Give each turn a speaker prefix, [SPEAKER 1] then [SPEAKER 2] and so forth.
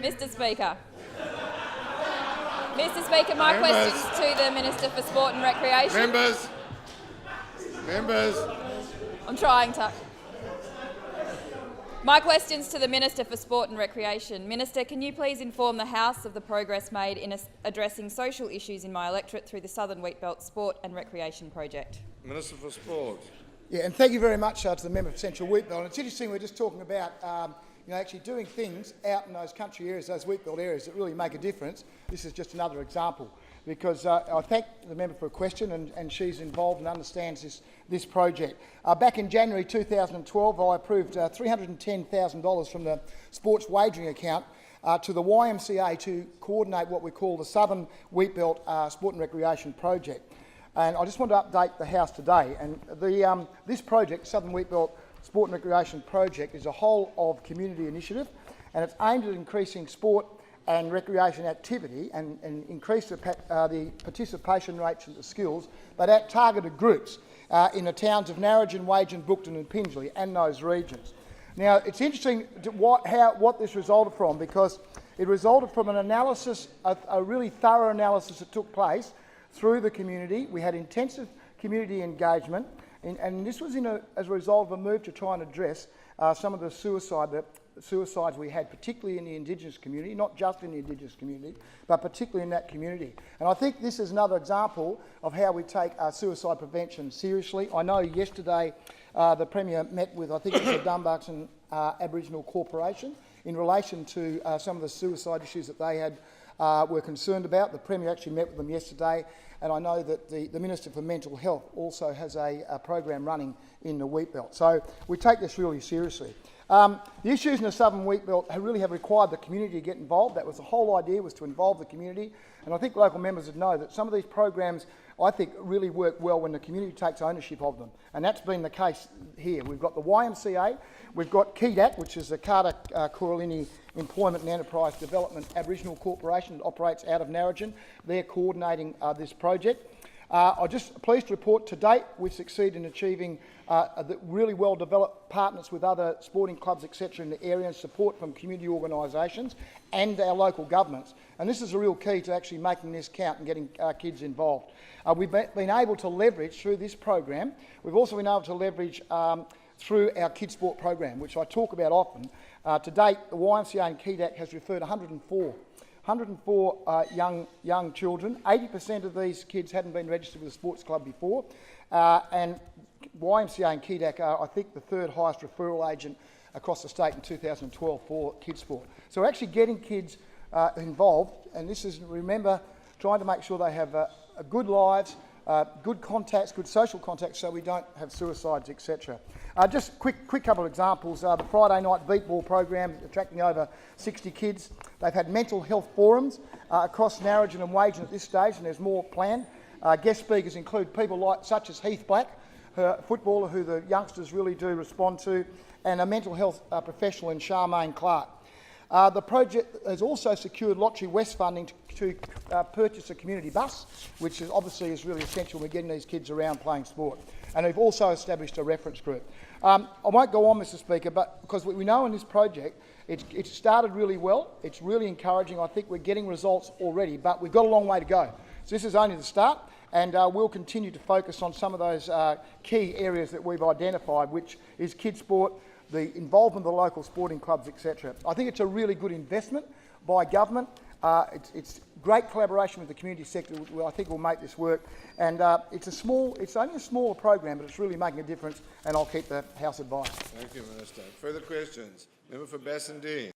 [SPEAKER 1] Mr Speaker. Mr Speaker, my questions to the Minister for Sport and Recreation.
[SPEAKER 2] Members.
[SPEAKER 1] I'm trying to. My questions to the Minister for Sport and Recreation. Minister, can you please inform the House of the progress made in addressing social issues in my electorate through the Southern Wheatbelt Sport and Recreation project?
[SPEAKER 2] Minister for Sport.
[SPEAKER 3] Yeah, and thank you very much to the member for Central Wheatbelt. And it's interesting we're just talking about actually doing things out in those country areas, those wheatbelt areas that really make a difference. This is just another example, because I thank the member for a question, and she's involved and understands this project. Back in January 2012, I approved $310,000 from the sports wagering account to the YMCA to coordinate what we call the Southern Wheatbelt Sport and Recreation project. And I just want to update the House today. And this project, Southern Wheatbelt Sport and Recreation project, is a whole of community initiative, and it's aimed at increasing sport and recreation activity and increase the participation rates and the skills, but at targeted groups in the towns of Narrogin, Wagin, Bookton and Pingelly and those regions. Now, it's interesting what this resulted from, because it resulted from an analysis, a really thorough analysis that took place through the community. We had intensive community engagement, and this was as a result of a move to try and address some of the suicides we had, particularly in the Indigenous community, not just in the Indigenous community, but particularly in that community. And I think this is another example of how we take suicide prevention seriously. I know yesterday the Premier met with, I think it was the Dumbarton Aboriginal Corporation in relation to some of the suicide issues that they had were concerned about. The Premier actually met with them yesterday, and I know that the Minister for Mental Health also has a program running in the Wheatbelt. So we take this really seriously. The issues in the Southern Wheatbelt really have required the community to get involved. That was the whole idea, was to involve the community. And I think local members would know that some of these programs, I think, really work well when the community takes ownership of them. And that's been the case here. We've got the YMCA, we've got KEEDAC, which is the Carter Coralini Employment and Enterprise Development Aboriginal Corporation that operates out of Narrogin. They're coordinating this project. I'm just pleased to report to date we've succeeded in achieving really well-developed partners with other sporting clubs, etc. in the area, and support from community organisations and our local governments. And this is a real key to actually making this count and getting kids involved. We've been able to leverage through this program. We've also been able to leverage through our Kids Sport program, which I talk about often. To date, the YMCA and KEEDAC has referred 104 young children. 80% of these kids hadn't been registered with a sports club before, and YMCA and KEEDAC are, I think, the third highest referral agent across the state in 2012 for kids sport. So we're actually getting kids involved, and this is, remember, trying to make sure they have good lives, good contacts, good social contacts, so we don't have suicides, etc. Just quick couple of examples. The Friday night beat ball program, attracting over 60 kids. They've had mental health forums across Narrogin and Wagin at this stage, and there's more planned. Guest speakers include people such as Heath Black, a footballer who the youngsters really do respond to, and a mental health professional in Charmaine Clark. The project has also secured Lottery West funding to purchase a community bus, which obviously is really essential when we're getting these kids around playing sport. And we've also established a reference group. I won't go on, Mr Speaker, but because we know in this project, it started really well. It's really encouraging. I think we're getting results already, but we've got a long way to go. So this is only the start, and we'll continue to focus on some of those key areas that we've identified, which is kids sport, the involvement of the local sporting clubs, etc. I think it's a really good investment by government. It's great collaboration with the community sector. I think will make this work. And it's only a smaller program, but it's really making a difference, and I'll keep the House advised.
[SPEAKER 2] Thank you, Minister. Further questions? Member for Bassendean.